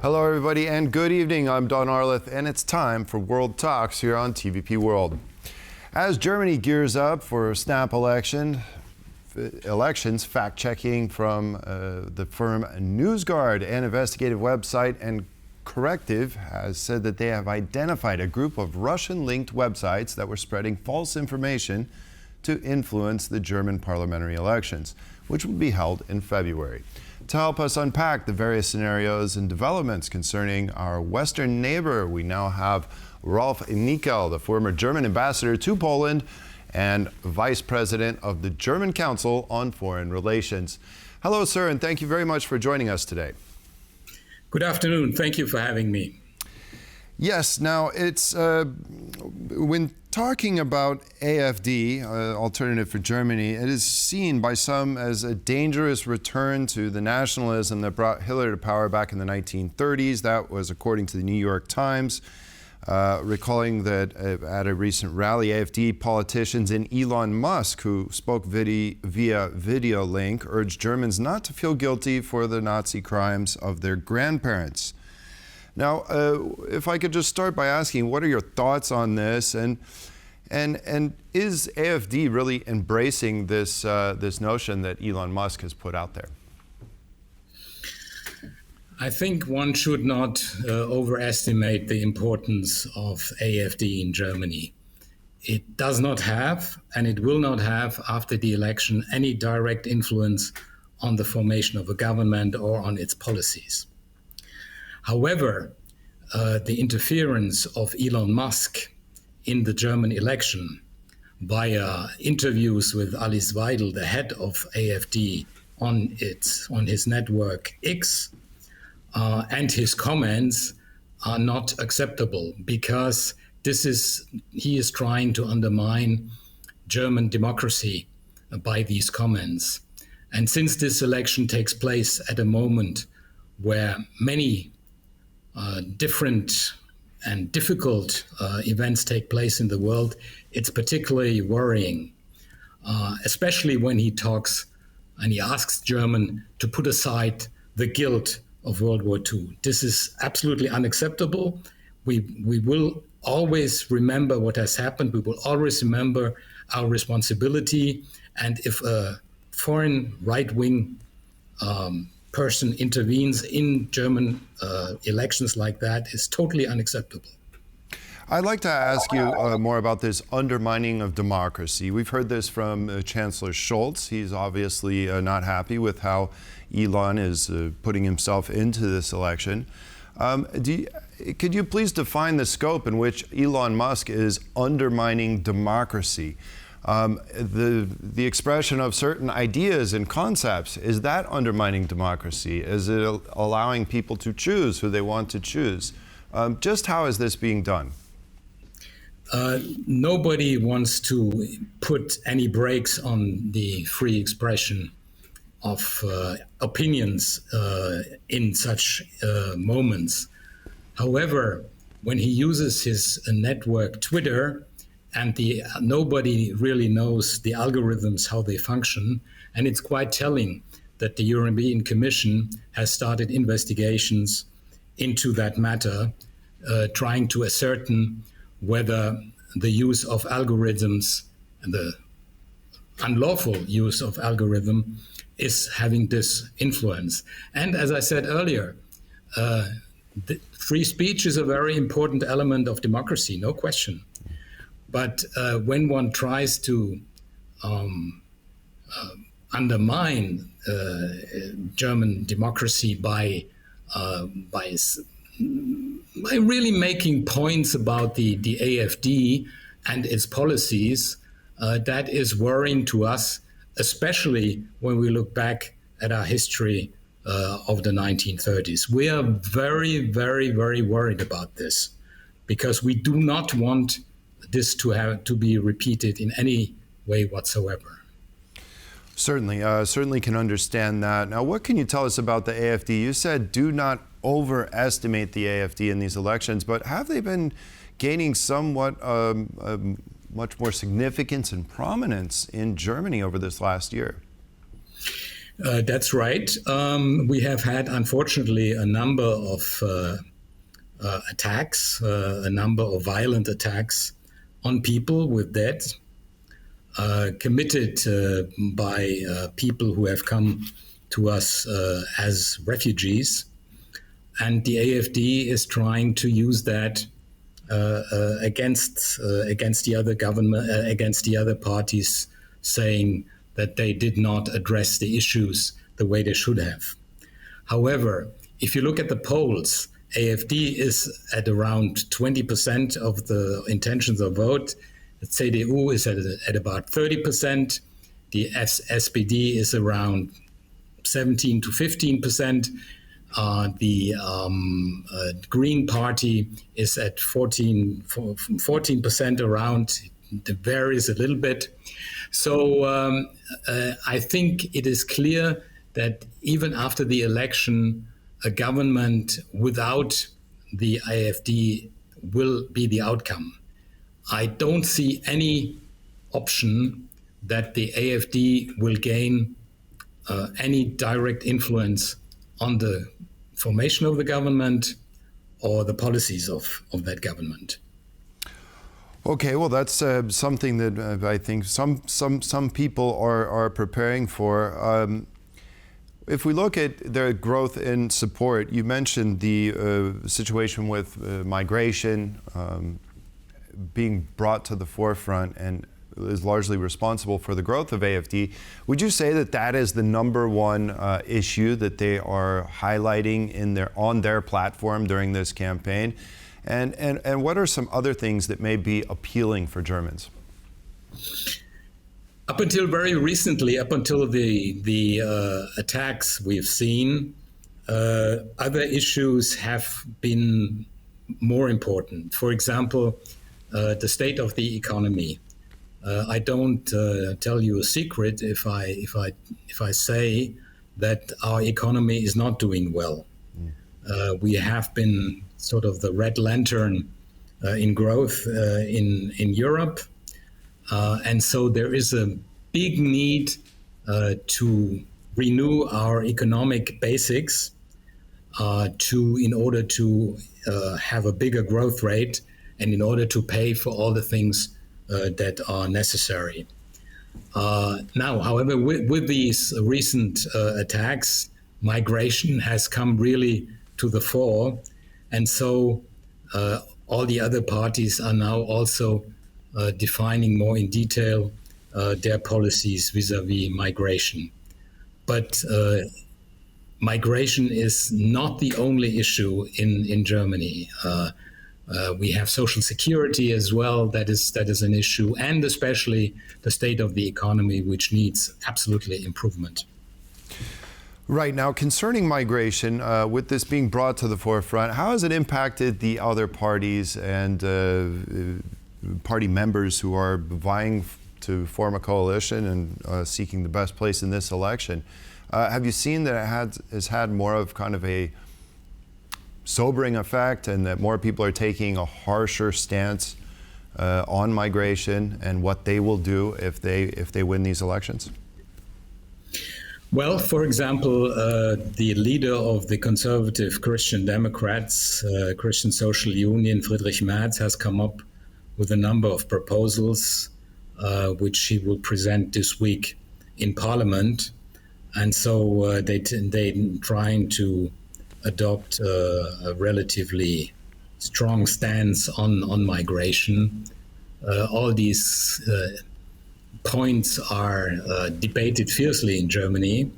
Hello, everybody, and good evening. I'm Don Arleth, and it's time for World Talks here on TVP World. As Germany gears up for snap elections, fact-checking from the firm NewsGuard, an investigative website, and Corrective has said that they have identified a group of Russian-linked websites that were spreading false information to influence the German parliamentary elections, which will be held in February. To help us unpack the various scenarios and developments concerning our Western neighbor, we now have Rolf Nikel, the former German ambassador to Poland and vice president of the German Council on Foreign Relations. Hello, sir, and thank you very much for joining us today. Good afternoon. Thank you for having me. Yes, now it's when talking about AfD, Alternative for Germany, it is seen by some as a dangerous return to the nationalism that brought Hitler to power back in the 1930s. That was according to the New York Times, recalling that at a recent rally, AfD politicians and Elon Musk, who spoke via video link, urged Germans not to feel guilty for the Nazi crimes of their grandparents. Now, if I could just start by asking, what are your thoughts on this, and is AfD really embracing this this notion that Elon Musk has put out there? I think one should not overestimate the importance of AfD in Germany. It does not have, and it will not have after the election, any direct influence on the formation of a government or on its policies. However, the interference of Elon Musk in the German election via interviews with Alice Weidel, the head of AfD, on his network X, and his comments are not acceptable because he is trying to undermine German democracy by these comments. And since this election takes place at a moment where many different and difficult events take place in the world, it's particularly worrying, especially when he talks and he asks Germany to put aside the guilt of World War II. This is absolutely unacceptable. We will always remember what has happened. We will always remember our responsibility. And if a foreign right-wing person intervenes in German elections like that, is totally unacceptable. I'd like to ask you more about this undermining of democracy. We've heard this from Chancellor Scholz. He's obviously not happy with how Elon is putting himself into this election. Could you please define the scope in which Elon Musk is undermining democracy? The expression of certain ideas and concepts, is that undermining democracy? Is it allowing people to choose who they want to choose? Just how is this being done? Nobody wants to put any brakes on the free expression of opinions in such moments. However, when he uses his network Twitter, and nobody really knows the algorithms, how they function. And it's quite telling that the European Commission has started investigations into that matter, trying to ascertain whether the use of algorithms and the unlawful use of algorithm is having this influence. And as I said earlier, free speech is a very important element of democracy, no question. But when one tries to undermine German democracy by really making points about the AfD and its policies, that is worrying to us, especially when we look back at our history of the 1930s. We are very, very, very worried about this because we do not want this to be repeated in any way whatsoever. Certainly can understand that. Now, what can you tell us about the AfD? You said do not overestimate the AfD in these elections, but have they been gaining somewhat much more significance and prominence in Germany over this last year? That's right. We have had, unfortunately, a number of attacks, a number of violent attacks on people with dead, committed by people who have come to us as refugees. And the AfD is trying to use that against the other government, against the other parties, saying that they did not address the issues the way they should have. However, if you look at the polls, AfD is at around 20% of the intentions of vote. The CDU is at about 30%. The SPD is around 17 to 15%. The Green Party is at 14% around. It varies a little bit. So I think it is clear that even after the election, a government without the AfD will be the outcome. I don't see any option that the AfD will gain any direct influence on the formation of the government or the policies of that government. Okay, well, that's something that I think some people are preparing for. If we look at the growth in support, you mentioned the situation with migration being brought to the forefront and is largely responsible for the growth of AfD. Would you say that that is the number one issue that they are highlighting on their platform during this campaign? And what are some other things that may be appealing for Germans? Up until very recently, up until the attacks we've seen, other issues have been more important. For example, the state of the economy. I don't tell you a secret if I say that our economy is not doing well. We have been sort of the red lantern in growth in Europe. And so there is a big need to renew our economic basics in order to have a bigger growth rate and in order to pay for all the things that are necessary. Now, however, with these recent attacks, migration has come really to the fore. And so all the other parties are now also defining more in detail their policies vis-a-vis migration. But migration is not the only issue in Germany. We have social security as well. That is an issue, and especially the state of the economy, which needs absolutely improvement. Right. Now, concerning migration, with this being brought to the forefront, how has it impacted the other parties and party members who are vying to form a coalition and seeking the best place in this election? Have you seen that it has had more of kind of a sobering effect, and that more people are taking a harsher stance on migration and what they will do if they win these elections? Well, for example, the leader of the conservative Christian Democrats, Christian Social Union, Friedrich Merz, has come up with a number of proposals which he will present this week in Parliament. And so they're trying to adopt a relatively strong stance on migration. All these points are debated fiercely in Germany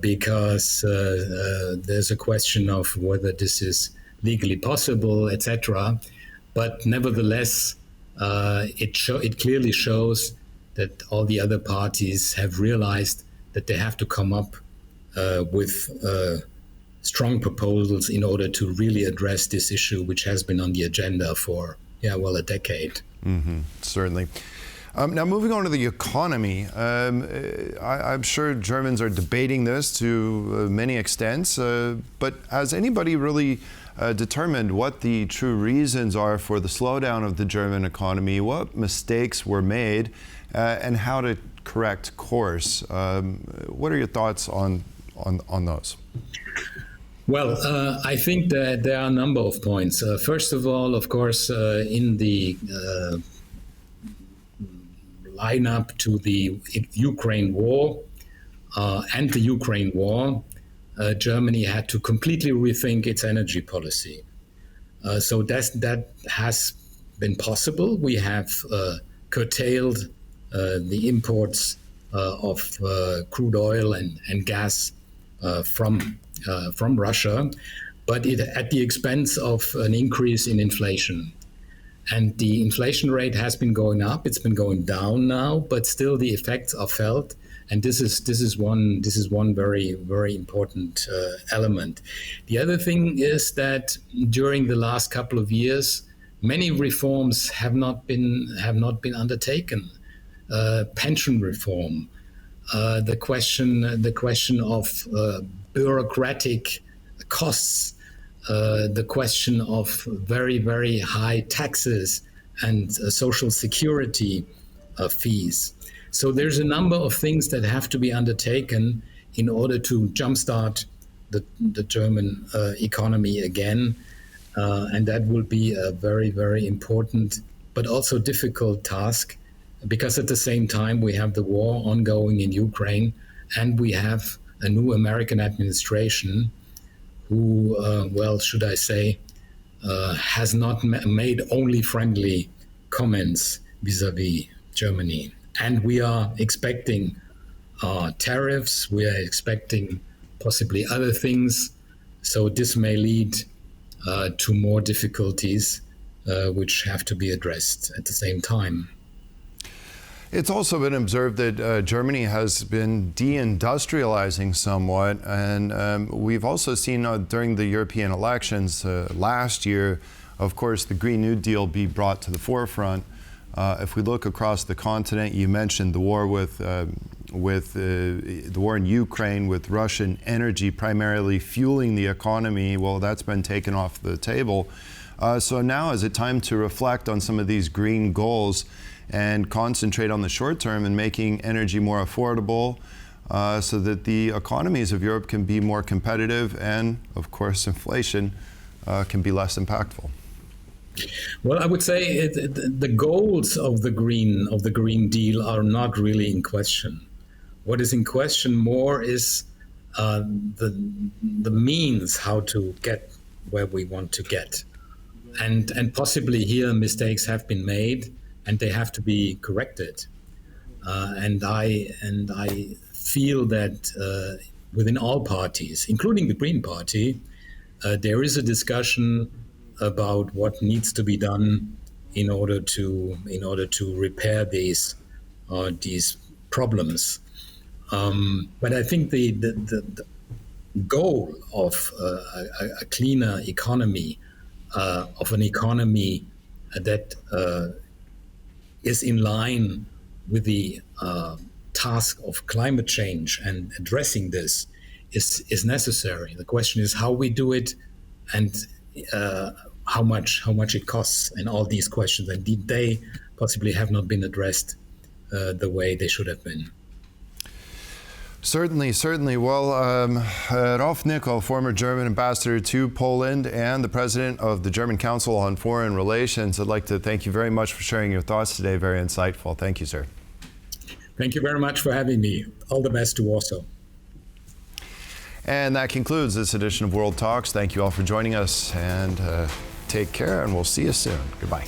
because there's a question of whether this is legally possible, etc. But nevertheless, it clearly shows that all the other parties have realized that they have to come up with strong proposals in order to really address this issue, which has been on the agenda for, a decade. Mm-hmm, certainly. Now, moving on to the economy, I'm sure Germans are debating this to many extents, but has anybody really determined what the true reasons are for the slowdown of the German economy, what mistakes were made, and how to correct course. What are your thoughts on those? Well, I think that there are a number of points. First of all, of course, in the lineup to the Ukraine war and the Ukraine war, Germany had to completely rethink its energy policy. So that has been possible. We have curtailed the imports of crude oil and gas from Russia, but at the expense of an increase in inflation. And the inflation rate has been going up. It's been going down now, but still the effects are felt. And this is one very, very important element. The other thing is that during the last couple of years, many reforms have not been undertaken. Pension reform, the question of bureaucratic costs, the question of very, very high taxes and social security fees. So there's a number of things that have to be undertaken in order to jumpstart the German economy again. And that will be a very, very important, but also difficult task, because at the same time we have the war ongoing in Ukraine, and we have a new American administration who, should I say, has not made only friendly comments vis-a-vis Germany. And we are expecting tariffs, we are expecting possibly other things. So this may lead to more difficulties, which have to be addressed at the same time. It's also been observed that Germany has been deindustrializing somewhat, and we've also seen during the European elections last year, of course, the Green New Deal be brought to the forefront. If we look across the continent, you mentioned the war the war in Ukraine, with Russian energy primarily fueling the economy. Well, that's been taken off the table. So now is it time to reflect on some of these green goals and concentrate on the short term and making energy more affordable, so that the economies of Europe can be more competitive, and of course inflation can be less impactful? Well, I would say the goals of the Green Deal are not really in question. What is in question more is the means how to get where we want to get, and possibly here mistakes have been made, and they have to be corrected. And I feel that within all parties, including the Green Party, there is a discussion about what needs to be done in order to repair these problems. But I think the goal of a cleaner economy, of an economy that is in line with the task of climate change and addressing this, is necessary. The question is how we do it, and how much it costs, and all these questions, and they possibly have not been addressed the way they should have been. Certainly. Well, Rolf Nikel, former German ambassador to Poland and the president of the German Council on Foreign Relations, I'd like to thank you very much for sharing your thoughts today. Very insightful. Thank you, sir. Thank you very much for having me. All the best to Warsaw. And that concludes this edition of World Talks. Thank you all for joining us, and take care, and we'll see you soon. Goodbye.